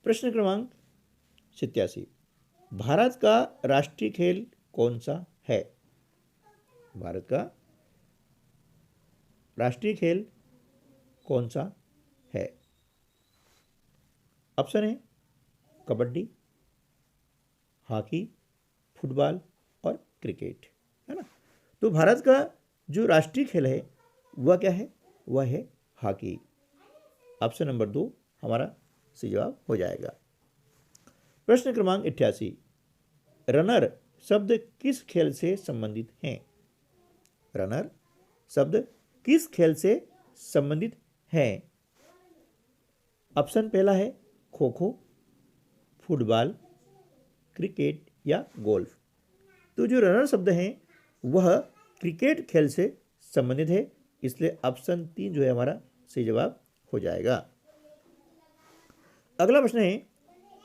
प्रश्न क्रमांक 87, भारत का राष्ट्रीय खेल कौन सा है? भारत का राष्ट्रीय खेल कौन सा है? ऑप्शन है कबड्डी, हॉकी, फुटबॉल और क्रिकेट, है ना। तो भारत का जो राष्ट्रीय खेल है वह क्या है? वह है हॉकी। ऑप्शन नंबर 2 हमारा सही जवाब हो जाएगा। प्रश्न क्रमांक 88, रनर शब्द किस खेल से संबंधित हैं? रनर शब्द किस खेल से संबंधित है? ऑप्शन पहला है खो खो, फुटबॉल, क्रिकेट या गोल्फ। तो जो रनर शब्द हैं वह क्रिकेट खेल से संबंधित है, इसलिए ऑप्शन 3 जो है हमारा सही जवाब हो जाएगा। अगला प्रश्न है,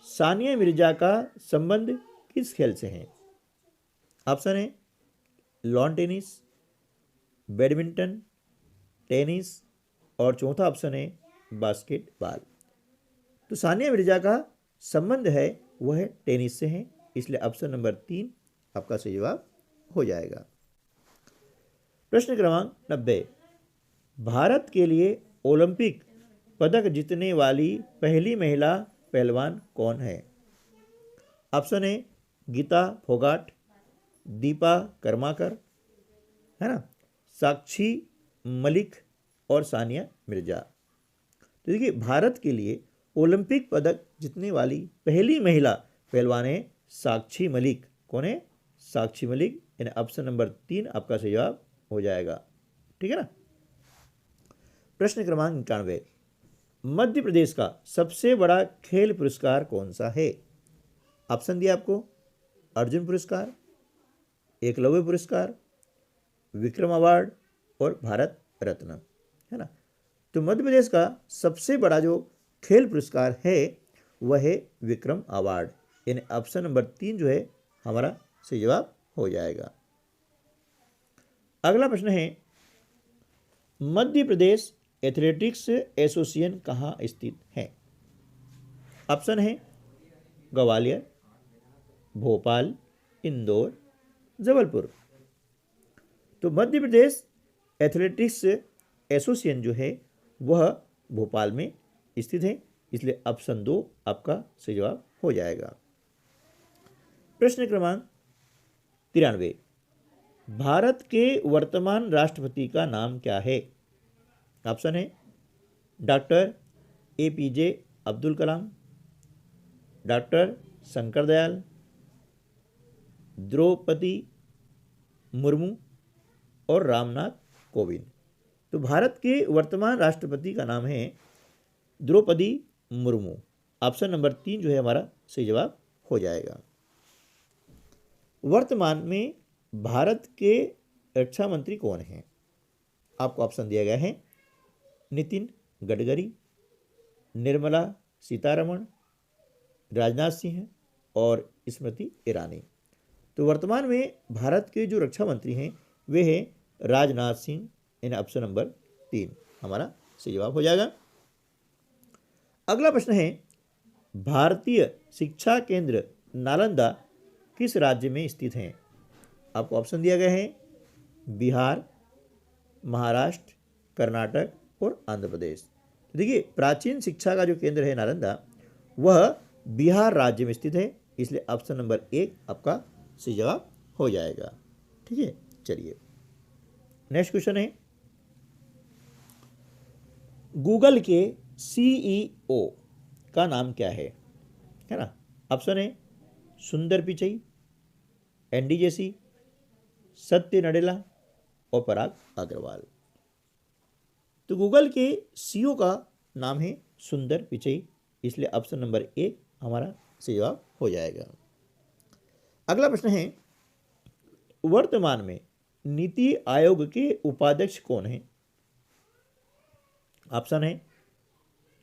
सानिया मिर्जा का संबंध किस खेल से है? ऑप्शन है लॉन टेनिस, बैडमिंटन, टेनिस और चौथा ऑप्शन है बास्केटबॉल। तो सानिया मिर्जा का संबंध है वह है टेनिस से है, इसलिए ऑप्शन नंबर 3 आपका सही जवाब हो जाएगा। प्रश्न क्रमांक 90, भारत के लिए ओलंपिक पदक जीतने वाली पहली महिला पहलवान कौन है? ऑप्शन है गीता फोगाट, दीपा कर्माकर, है ना, साक्षी मलिक और सानिया मिर्जा। तो देखिए भारत के लिए ओलंपिक पदक जीतने वाली पहली महिला पहलवान है साक्षी मलिक। कौन है? साक्षी मलिक, यानी ऑप्शन नंबर 3 आपका सही जवाब हो जाएगा। ठीक है ना। प्रश्न क्रमांक 91, मध्य प्रदेश का सबसे बड़ा खेल पुरस्कार कौन सा है? ऑप्शन दिया आपको अर्जुन पुरस्कार, एकलव्य पुरस्कार, विक्रम अवार्ड और भारत रत्न, है ना। तो मध्य प्रदेश का सबसे बड़ा जो खेल पुरस्कार है वह है विक्रम अवार्ड, यानी ऑप्शन नंबर 3 जो है हमारा सही जवाब हो जाएगा। अगला प्रश्न है, मध्य प्रदेश एथलेटिक्स एसोसिएशन कहाँ स्थित है? ऑप्शन है ग्वालियर, भोपाल, इंदौर, जबलपुर। तो मध्य प्रदेश एथलेटिक्स एसोसिएशन जो है वह भोपाल में स्थित है, इसलिए ऑप्शन 2 आपका सही जवाब हो जाएगा। प्रश्न क्रमांक 93, भारत के वर्तमान राष्ट्रपति का नाम क्या है? ऑप्शन है doctor APJ Abdul Kalam, doctor Shankar Dayal, Draupadi Murmu और रामनाथ कोविंद। तो भारत के वर्तमान राष्ट्रपति का नाम है द्रौपदी मुर्मू। ऑप्शन नंबर 3 जो है हमारा सही जवाब हो जाएगा। वर्तमान में भारत के रक्षा मंत्री कौन हैं? आपको ऑप्शन दिया गया है नितिन गडकरी, निर्मला सीतारमण, राजनाथ सिंह और स्मृति ईरानी। तो वर्तमान में भारत के जो रक्षा मंत्री हैं वे हैं राजनाथ सिंह, इन ऑप्शन नंबर 3 हमारा सही जवाब हो जाएगा। अगला प्रश्न है, भारतीय शिक्षा केंद्र नालंदा किस राज्य में स्थित हैं? आपको ऑप्शन दिया गया है बिहार, महाराष्ट्र, कर्नाटक और आंध्र प्रदेश। तो देखिए प्राचीन शिक्षा का जो केंद्र है नालंदा वह बिहार राज्य में स्थित है, इसलिए ऑप्शन नंबर 1 आपका सही जवाब हो जाएगा। ठीक है, चलिए नेक्स्ट क्वेश्चन है, गूगल के CEO का नाम क्या है ना। ऑप्शन है सुंदर पिचई, एनडी जेसी, सत्य नडेला और पराग अग्रवाल। तो गूगल के CEO का नाम है सुंदर पिचई, इसलिए ऑप्शन नंबर 1 हमारा सही जवाब हो जाएगा। अगला प्रश्न है, वर्तमान में नीति आयोग के उपाध्यक्ष कौन हैं? ऑप्शन है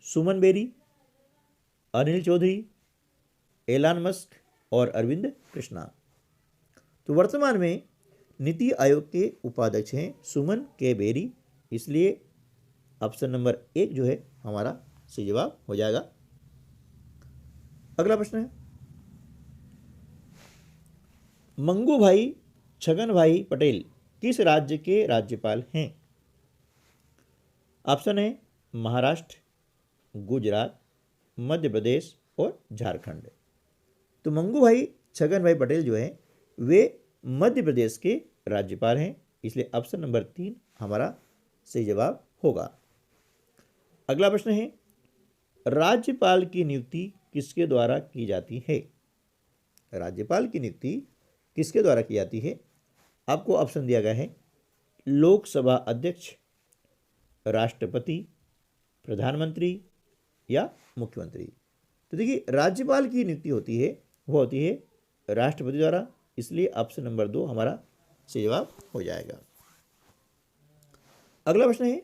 सुमन बेरी, अनिल चौधरी, एलान मस्क और अरविंद कृष्णा। तो वर्तमान में नीति आयोग के उपाध्यक्ष हैं सुमन के बेरी, इसलिए ऑप्शन नंबर 1 जो है हमारा सही जवाब हो जाएगा। अगला प्रश्न है, मंगू भाई छगन भाई पटेल किस राज्य के राज्यपाल हैं? ऑप्शन है महाराष्ट्र, गुजरात, मध्य प्रदेश और झारखंड। तो मंगू भाई छगन भाई पटेल जो है वे मध्य प्रदेश के राज्यपाल हैं, इसलिए ऑप्शन नंबर 3 हमारा सही जवाब होगा। अगला प्रश्न है, राज्यपाल की नियुक्ति किसके द्वारा की जाती है? राज्यपाल की नियुक्ति किसके द्वारा की जाती है? आपको ऑप्शन दिया गया है लोकसभा अध्यक्ष, राष्ट्रपति, प्रधानमंत्री या मुख्यमंत्री। तो देखिए राज्यपाल की नियुक्ति होती है वो होती है राष्ट्रपति द्वारा, इसलिए ऑप्शन नंबर 2 हमारा सही जवाब हो जाएगा। अगला प्रश्न है,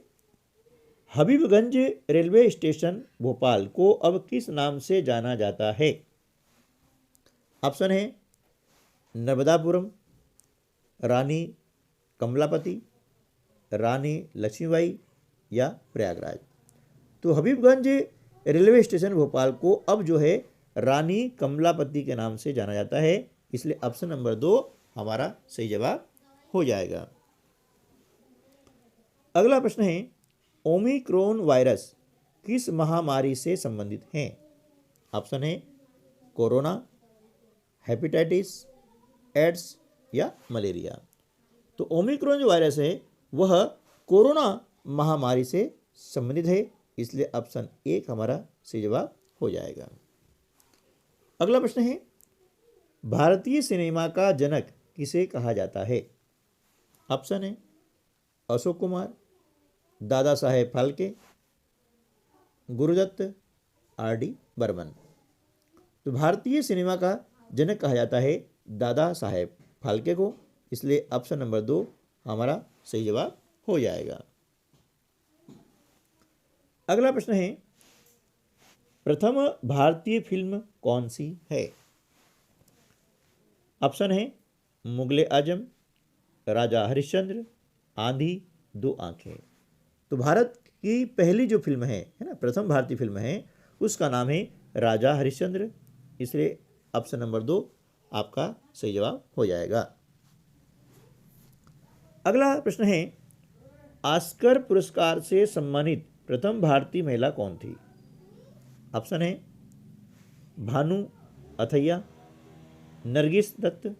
हबीबगंज रेलवे स्टेशन भोपाल को अब किस नाम से जाना जाता है? ऑप्शन है नर्मदापुरम, रानी कमलापति, रानी लक्ष्मीबाई या प्रयागराज। तो हबीबगंज रेलवे स्टेशन भोपाल को अब जो है रानी कमलापति के नाम से जाना जाता है, इसलिए ऑप्शन नंबर 2 हमारा सही जवाब हो जाएगा। अगला प्रश्न है, ओमिक्रॉन वायरस किस महामारी से संबंधित है? ऑप्शन है कोरोना, हेपेटाइटिस, एड्स या मलेरिया। तो ओमिक्रॉन जो वायरस है वह कोरोना महामारी से संबंधित है, इसलिए ऑप्शन 1 हमारा सही जवाब हो जाएगा। अगला प्रश्न है, भारतीय सिनेमा का जनक किसे कहा जाता है? ऑप्शन है अशोक कुमार, दादा साहेब फाल्के, गुरुदत्त, आर.डी. बर्मन। तो भारतीय सिनेमा का जनक कहा जाता है दादा साहेब फाल्के को, इसलिए ऑप्शन नंबर 2 हमारा सही जवाब हो जाएगा। अगला प्रश्न है, प्रथम भारतीय फिल्म कौन सी है? ऑप्शन है मुगले आजम, राजा हरिश्चंद्र, आंधी, दो आंखें। तो भारत की पहली जो फिल्म है ना, प्रथम भारतीय फिल्म है, उसका नाम है राजा हरिश्चंद्र, इसलिए ऑप्शन नंबर 2 आपका सही जवाब हो जाएगा। अगला प्रश्न है, ऑस्कर पुरस्कार से सम्मानित प्रथम भारतीय महिला कौन थी? ऑप्शन है भानु अथैया, नरगिस दत्त,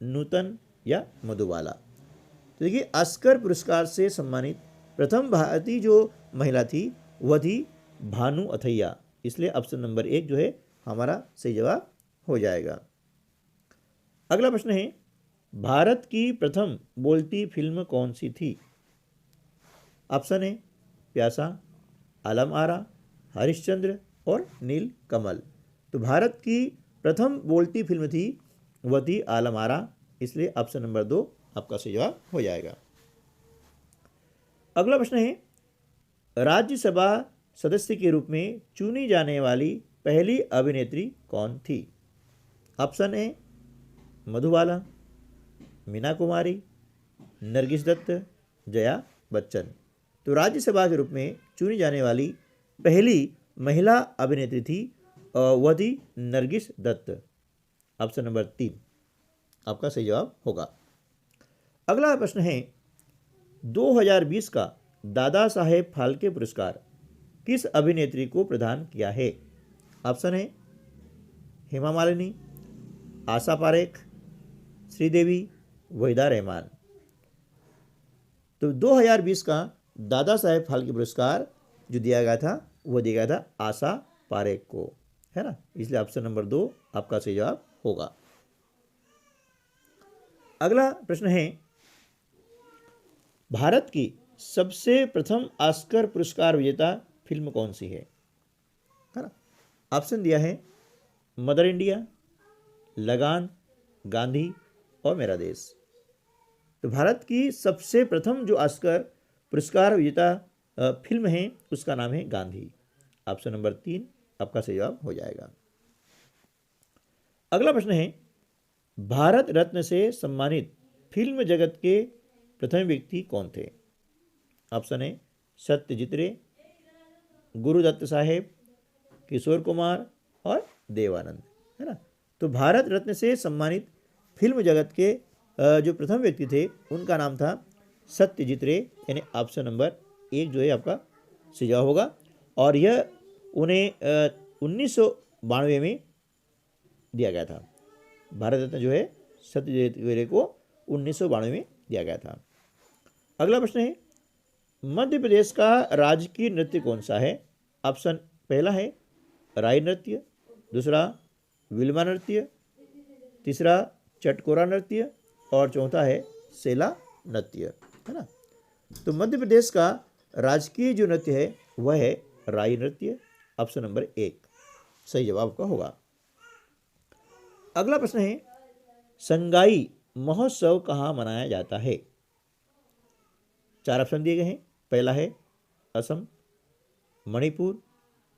नूतन या मधुबाला। तो देखिए ऑस्कर पुरस्कार से सम्मानित प्रथम भारतीय जो महिला थी वह थी भानु अथैया, इसलिए ऑप्शन नंबर 1 जो है हमारा सही जवाब हो जाएगा। अगला प्रश्न है, भारत की प्रथम बोलती फिल्म कौन सी थी? ऑप्शन है प्यासा, आलम आरा, हरिश्चंद्र और नील कमल। तो भारत की प्रथम बोलती फिल्म थी वह थी आलम आरा, इसलिए ऑप्शन नंबर 2 आपका सही जवाब हो जाएगा। अगला प्रश्न है, राज्यसभा सदस्य के रूप में चुनी जाने वाली पहली अभिनेत्री कौन थी? ऑप्शन है मधुबाला, मीना कुमारी, नरगिस दत्त, जया बच्चन। तो राज्यसभा के रूप में चुनी जाने वाली पहली महिला अभिनेत्री थी वह थी नरगिस दत्त, ऑप्शन नंबर 3 आपका सही जवाब होगा। अगला प्रश्न है, 2020 का दादा साहेब फाल्के पुरस्कार किस अभिनेत्री को प्रदान किया है? ऑप्शन है हेमा मालिनी, आशा पारेख, श्रीदेवी, वहीदा रहमान। तो 2020 का दादा साहेब फाल्के पुरस्कार जो दिया गया था वो दिया गया था आशा पारेख को, है ना, इसलिए ऑप्शन नंबर 2 आपका सही जवाब होगा। अगला प्रश्न है, भारत की सबसे प्रथम ऑस्कर पुरस्कार विजेता फिल्म कौन सी है ना? ऑप्शन दिया है मदर इंडिया, लगान, गांधी और मेरा देश। तो भारत की सबसे प्रथम जो ऑस्कर पुरस्कार विजेता फिल्म है उसका नाम है गांधी, ऑप्शन नंबर 3 आपका सही जवाब हो जाएगा। अगला प्रश्न है, भारत रत्न से सम्मानित फिल्म जगत के प्रथम व्यक्ति कौन थे? ऑप्शन है सत्यजीत रे, गुरुदत्त साहेब, किशोर कुमार और देवानंद, है ना। तो भारत रत्न से सम्मानित फिल्म जगत के जो प्रथम व्यक्ति थे उनका नाम था सत्यजीत रे, यानी ऑप्शन नंबर 1 जो है आपका सही जवाब होगा। और यह उन्हें 1992 में दिया गया था। भारत रत्न जो है सत्यजीत रे को 1992 में दिया गया था। अगला प्रश्न है, मध्य प्रदेश का राजकीय नृत्य कौन सा है? ऑप्शन पहला है राई नृत्य, दूसरा विल्मा नृत्य, तीसरा चटकोरा नृत्य और चौथा है सेला नृत्य, है ना। तो मध्य प्रदेश का राजकीय जो नृत्य है वह है राई नृत्य, ऑप्शन नंबर 1 सही जवाब का होगा। अगला प्रश्न है, संगाई महोत्सव कहाँ मनाया जाता है? 4 ऑप्शन दिए गए हैं। पहला है असम, मणिपुर,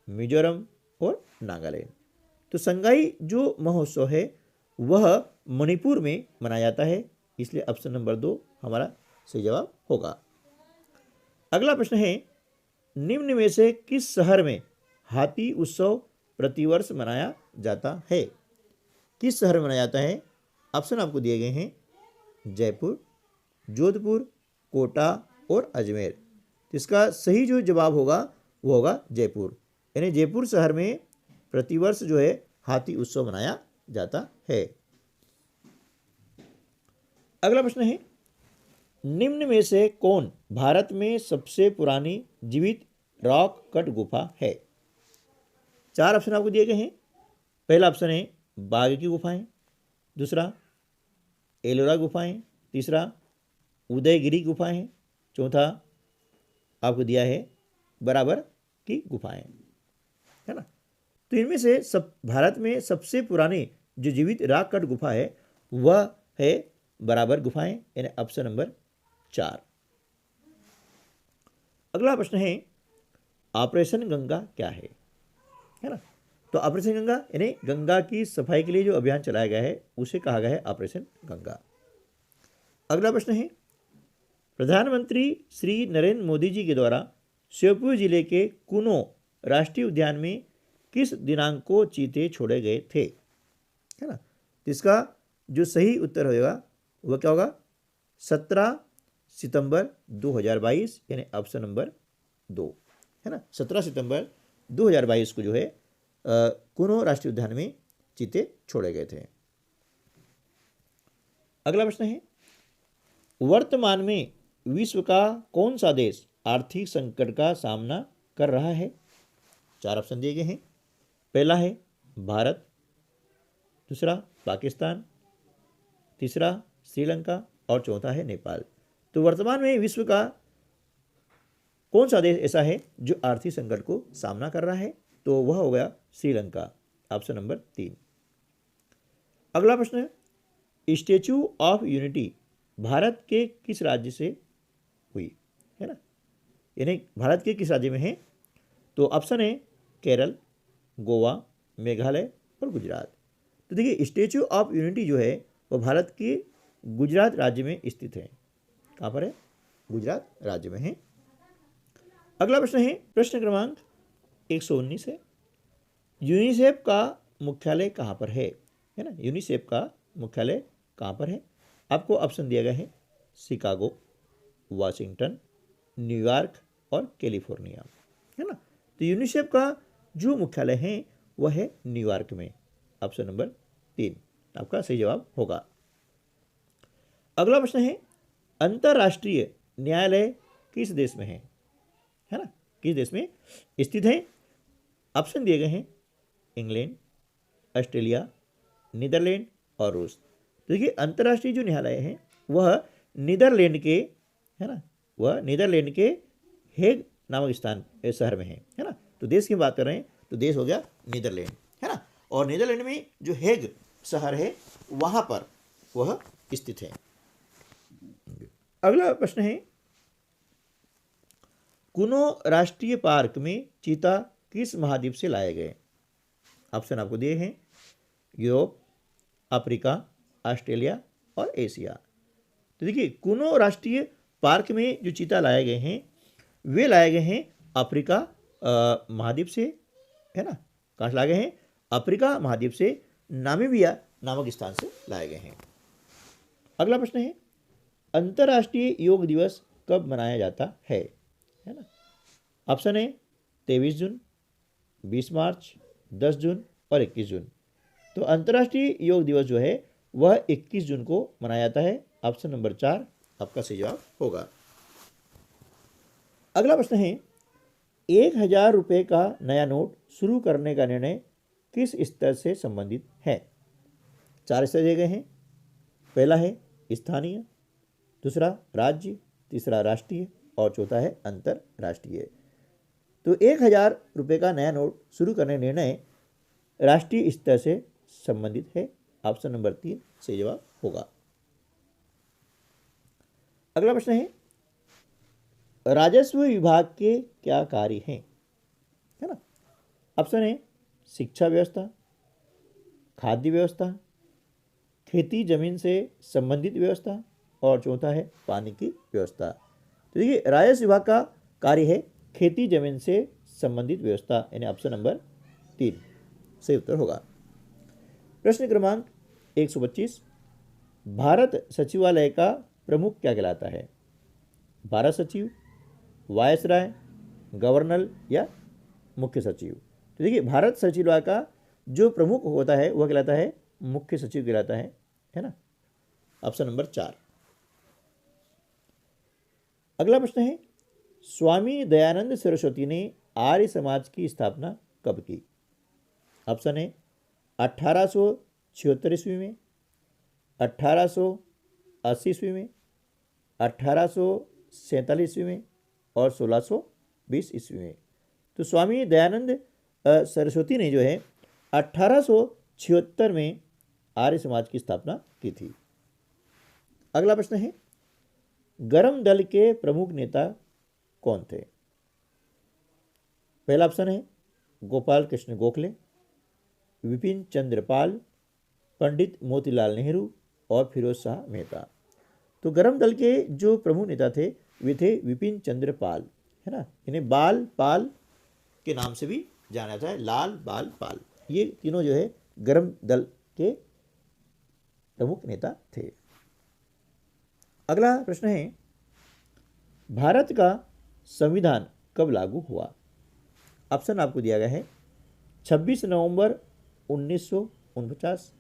मिजोरम और नागालैंड। तो संगाई जो महोत्सव है वह मणिपुर में मनाया जाता है, इसलिए ऑप्शन नंबर 2 हमारा सही जवाब होगा। अगला प्रश्न है, निम्न में से किस शहर में हाथी उत्सव प्रतिवर्ष मनाया जाता है? किस शहर में मनाया जाता है? ऑप्शन आपको दिए गए हैं जयपुर, जोधपुर, कोटा और अजमेर। इसका सही जो जवाब होगा वो होगा जयपुर, यानी जयपुर शहर में प्रतिवर्ष जो है हाथी उत्सव मनाया जाता है। अगला प्रश्न है, निम्न में से कौन भारत में सबसे पुरानी जीवित रॉक कट गुफा है? 4 ऑप्शन आपको दिए गए हैं। पहला ऑप्शन है बाघ की गुफाएं, दूसरा एलोरा गुफाएं, तीसरा उदयगिरी गुफाएं, चौथा आपको दिया है बराबर की गुफाएं, है ना। तो इनमें से सब भारत में सबसे पुरानी जो जीवित रॉक कट गुफा है वह है बराबर गुफाएं, यानी ऑप्शन नंबर 4। अगला प्रश्न है, ऑपरेशन गंगा क्या है ना। तो ऑपरेशन गंगा यानी गंगा की सफाई के लिए जो अभियान चलाया गया है उसे कहा गया है ऑपरेशन गंगा। अगला प्रश्न है, प्रधानमंत्री श्री नरेंद्र मोदी जी के द्वारा श्योपुर जिले के कुनो राष्ट्रीय उद्यान में किस दिनांक को चीते छोड़े गए थे, है ना। तो इसका जो सही उत्तर होगा वह क्या होगा? 17 सितंबर 2022, यानी ऑप्शन नंबर 2, है ना। 17 सितंबर 2022 को जो है कुनो राष्ट्रीय उद्यान में चीते छोड़े गए थे। अगला प्रश्न है, वर्तमान में विश्व का कौन सा देश आर्थिक संकट का सामना कर रहा है? 4 ऑप्शन दिए गए हैं। पहला है भारत, दूसरा पाकिस्तान, तीसरा श्रीलंका और चौथा है नेपाल। तो वर्तमान में विश्व का कौन सा देश ऐसा है जो आर्थिक संकट को सामना कर रहा है? तो वह हो गया श्रीलंका, ऑप्शन नंबर 3। अगला प्रश्न है, स्टैच्यू ऑफ यूनिटी भारत के किस राज्य से हुई, है ना, यानी भारत के किस राज्य में है? तो ऑप्शन है केरल, गोवा, मेघालय और गुजरात। तो देखिए स्टैच्यू ऑफ यूनिटी जो है वो भारत के गुजरात राज्य में स्थित है। कहाँ पर है? गुजरात राज्य में है। अगला प्रश्न है, प्रश्न क्रमांक 119 है, यूनिसेफ का मुख्यालय कहाँ पर है ना। यूनिसेफ का मुख्यालय कहाँ पर है? आपको ऑप्शन दिया गया है शिकागो, वाशिंगटन, न्यूयॉर्क और कैलिफोर्निया, है ना। तो यूनिसेफ का जो मुख्यालय है वह है न्यूयॉर्क में, ऑप्शन नंबर 3 आपका सही जवाब होगा। अगला प्रश्न है, अंतर्राष्ट्रीय न्यायालय किस देश में है ना, किस देश में स्थित है? ऑप्शन दिए गए हैं इंग्लैंड, ऑस्ट्रेलिया, नीदरलैंड और रूस। तो देखिए अंतर्राष्ट्रीय जो न्यायालय है वह नीदरलैंड के, है ना, वह नीदरलैंड के हेग नामक स्थान शहर में है ना। तो देश की बात कर रहे हैं तो देश हो गया नीदरलैंड, है ना। और नीदरलैंड में जो हेग शहर है वहाँ पर वह स्थित है। अगला प्रश्न है, कुनो राष्ट्रीय पार्क में चीता किस महाद्वीप से लाए गए? ऑप्शन आपको दिए हैं यूरोप, अफ्रीका, ऑस्ट्रेलिया और एशिया। तो देखिए कुनो राष्ट्रीय पार्क में जो चीता लाए गए हैं वे लाए गए हैं अफ्रीका महाद्वीप से, है ना। कहाँ से लाए गए हैं? अफ्रीका महाद्वीप से नामीबिया नामक स्थान से लाए गए हैं। अगला प्रश्न है, अंतर्राष्ट्रीय योग दिवस कब मनाया जाता है ना? ऑप्शन है 23 जून, 20 मार्च, 10 जून और 21 जून। तो अंतर्राष्ट्रीय योग दिवस जो है वह 21 जून को मनाया जाता है। ऑप्शन नंबर 4 आपका सही जवाब होगा। अगला प्रश्न है, 1000 रुपये का नया नोट शुरू करने का निर्णय किस स्तर से संबंधित है? 4 स्तर दिए गए हैं। पहला है स्थानीय, दूसरा राज्य, तीसरा राष्ट्रीय और चौथा है अंतरराष्ट्रीय। तो 1000 रुपये का नया नोट शुरू करने का निर्णय राष्ट्रीय स्तर से संबंधित है। ऑप्शन नंबर 3 सही जवाब होगा। अगला प्रश्न है, राजस्व विभाग के क्या कार्य हैं? है ना? ऑप्शन है शिक्षा व्यवस्था, खाद्य व्यवस्था, खेती जमीन से संबंधित व्यवस्था और चौथा है पानी की व्यवस्था। तो देखिए, राजस्व विभाग का कार्य है खेती जमीन से संबंधित व्यवस्था, यानी ऑप्शन नंबर 3 सही उत्तर होगा। प्रश्न क्रमांक 125, भारत सचिवालय का प्रमुख क्या कहलाता है? भारत सचिव, वायसराय, गवर्नर या मुख्य सचिव? तो देखिए, भारत सचिवालय का जो प्रमुख होता है वह कहलाता है मुख्य सचिव कहलाता है ना? Option number 4। अगला प्रश्न है, स्वामी दयानंद सरस्वती ने आर्य समाज की स्थापना कब की? ऑप्शन है 1876 ईस्वी में, 1880 ईस्वी में, 1847 ईस्वी में और 1620 ईस्वी में। तो स्वामी दयानंद सरस्वती ने जो है 1876 में आर्य समाज की स्थापना की थी। अगला प्रश्न है, गर्म दल के प्रमुख नेता कौन थे? पहला ऑप्शन है गोपाल कृष्ण गोखले, विपिन चंद्र पाल, पंडित मोतीलाल नेहरू और फिरोज शाह मेहता। तो गर्म दल के जो प्रमुख नेता थे वे थे विपिन चंद्र पाल, है ना? इन्हें बाल पाल के नाम से भी जाना जाता है, लाल बाल पाल। ये तीनों जो है गर्म दल के प्रमुख नेता थे। अगला प्रश्न है, भारत का संविधान कब लागू हुआ? ऑप्शन आपको दिया गया है 26 नवंबर 1949,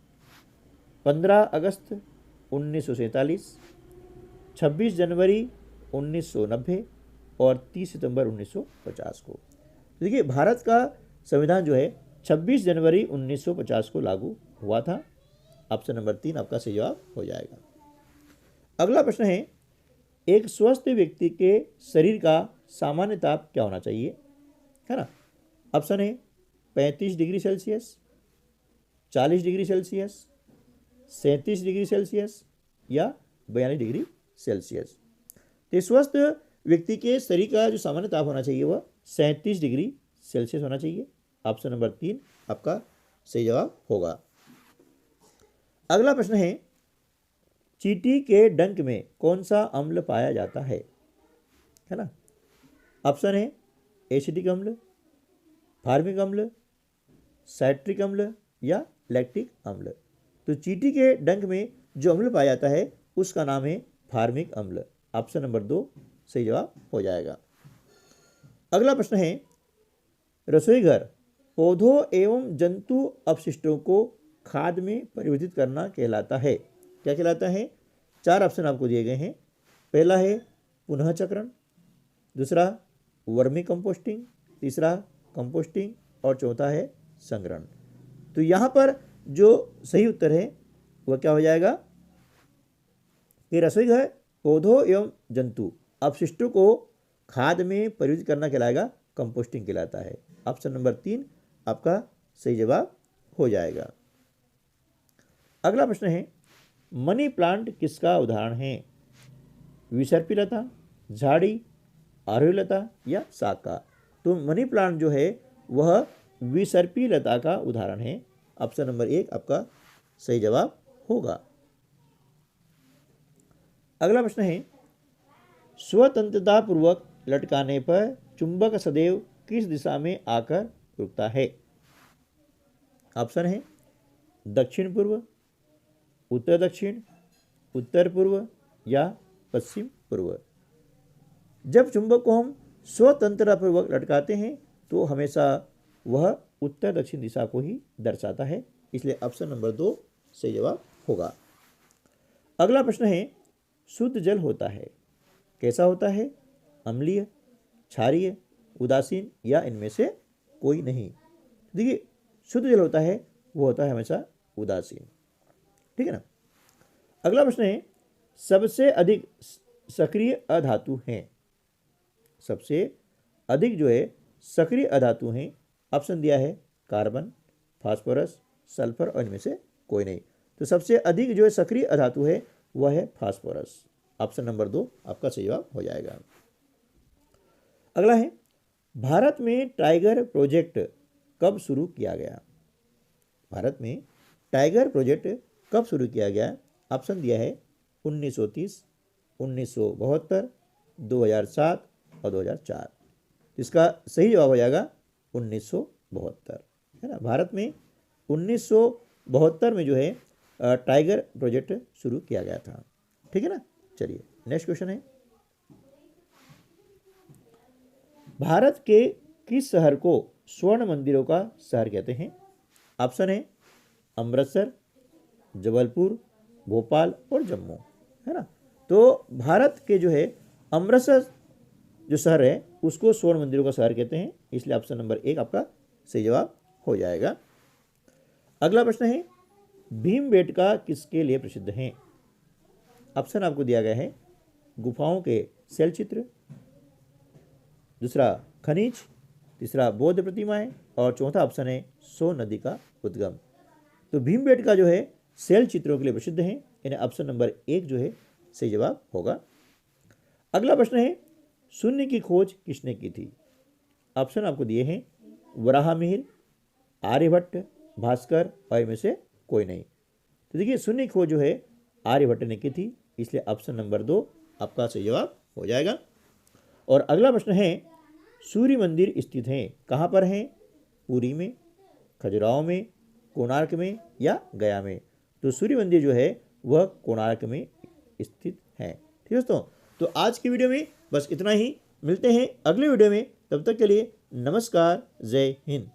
15 अगस्त 1947, 26 जनवरी 1990 और 30 सितंबर 1950 को। देखिए, भारत का संविधान जो है 26 जनवरी 1950 को लागू हुआ था। ऑप्शन नंबर 3 आपका सही जवाब हो जाएगा। अगला प्रश्न है, एक स्वस्थ व्यक्ति के शरीर का सामान्य ताप क्या होना चाहिए? है ना? ऑप्शन है 35 degree Celsius, 40 degree Celsius, 37 degree Celsius या 42 डिग्री सेल्सियस। तो स्वस्थ व्यक्ति के शरीर का जो सामान्य ताप होना चाहिए वह 37 डिग्री सेल्सियस होना चाहिए। ऑप्शन नंबर 3 आपका सही जवाब होगा। अगला प्रश्न है, चींटी के डंक में कौन सा अम्ल पाया जाता है ना? ऑप्शन है एसिटिक अम्ल, फार्मिक अम्ल, साइट्रिक अम्ल या लैक्टिक अम्ल। तो चींटी के डंक में जो अम्ल पाया जाता है उसका नाम है फार्मिक अम्ल। ऑप्शन नंबर 2 सही जवाब हो जाएगा। अगला प्रश्न है, रसोई घर पौधों एवं जंतु अपशिष्टों को खाद में परिवर्तित करना कहलाता है। क्या कहलाता है? 4 ऑप्शन आपको दिए गए हैं। पहला है पुनः चक्रण, दूसरा वर्मी कंपोस्टिंग, तीसरा कंपोस्टिंग और चौथा है संग्रहण। तो यहाँ पर जो सही उत्तर है वह क्या हो जाएगा कि रसोई घर पौधों एवं जंतु अपशिष्टों को खाद में परिवर्तित करना कहलाएगा कंपोस्टिंग कहलाता है। ऑप्शन नंबर 3 आपका सही जवाब हो जाएगा। अगला प्रश्न है, मनी प्लांट किसका उदाहरण है? विसर्पी लता, झाड़ी, आरोही लता या शाक का? तो मनी प्लांट जो है वह विसर्पी लता का उदाहरण है। ऑप्शन नंबर 1 आपका सही जवाब होगा। अगला प्रश्न है, स्वतंत्रता पूर्वक लटकाने पर चुंबक सदैव किस दिशा में आकर रुकता है? ऑप्शन है दक्षिण पूर्व, उत्तर दक्षिण, उत्तर पूर्व या पश्चिम पूर्व। जब चुंबक को हम स्वतंत्रतापूर्वक लटकाते हैं तो हमेशा वह उत्तर दक्षिण दिशा को ही दर्शाता है, इसलिए ऑप्शन नंबर 2 सही जवाब होगा। अगला प्रश्न है, शुद्ध जल होता है, कैसा होता है? अम्लीय, क्षारीय, उदासीन या इनमें से कोई नहीं। देखिए, शुद्ध जल होता है वो होता है हमेशा उदासीन, ठीक है ना। अगला प्रश्न है, सबसे अधिक सक्रिय अधातु हैं, सबसे अधिक जो है सक्रिय अधातु हैं, ऑप्शन दिया है कार्बन, फास्फोरस, सल्फर और इनमें से कोई नहीं। तो सबसे अधिक जो है सक्रिय अधातु है वह है फास्फोरस, ऑप्शन नंबर 2 आपका सही जवाब हो जाएगा। अगला है, भारत में टाइगर प्रोजेक्ट कब शुरू किया गया? भारत में टाइगर प्रोजेक्ट कब शुरू किया गया? ऑप्शन दिया है 1930, 1972, 2007 और 2004। इसका सही जवाब हो जाएगा 1972, है ना। भारत में 1972 में जो है टाइगर प्रोजेक्ट शुरू किया गया था, ठीक है ना। चलिए नेक्स्ट क्वेश्चन है, भारत के किस शहर को स्वर्ण मंदिरों का शहर कहते हैं? ऑप्शन है अमृतसर, जबलपुर, भोपाल और जम्मू, है ना। तो भारत के जो है अमृतसर जो शहर है उसको स्वर्ण मंदिरों का शहर कहते हैं, इसलिए ऑप्शन नंबर 1 आपका सही जवाब हो जाएगा। अगला प्रश्न है, भीमबेटका किसके लिए प्रसिद्ध है? ऑप्शन आपको दिया गया है गुफाओं के शैल चित्र, दूसरा खनिज, तीसरा बौद्ध प्रतिमाएं और चौथा ऑप्शन है सो नदी का उद्गम। तो भीमबेटका जो है शैल चित्रों के लिए प्रसिद्ध है, यानी ऑप्शन नंबर 1 जो है सही जवाब होगा। अगला प्रश्न है, शून्य की खोज किसने की थी? ऑप्शन आपको दिए हैं वराहमिहिर, आर्यभट्ट, भास्कर और इनमें से कोई नहीं। तो देखिए, शून्य की खोज जो है आर्यभट्ट ने की थी, इसलिए ऑप्शन नंबर 2 आपका सही जवाब हो जाएगा। और अगला प्रश्न है, सूर्य मंदिर स्थित हैं कहाँ पर हैं? पुरी में, खजुराहो में, कोणार्क में या गया में? तो सूर्य मंदिर जो है वह कोणार्क में स्थित है, ठीक है दोस्तों। तो आज की वीडियो में बस इतना ही, मिलते हैं अगले वीडियो में, तब तक के लिए नमस्कार, जय हिंद।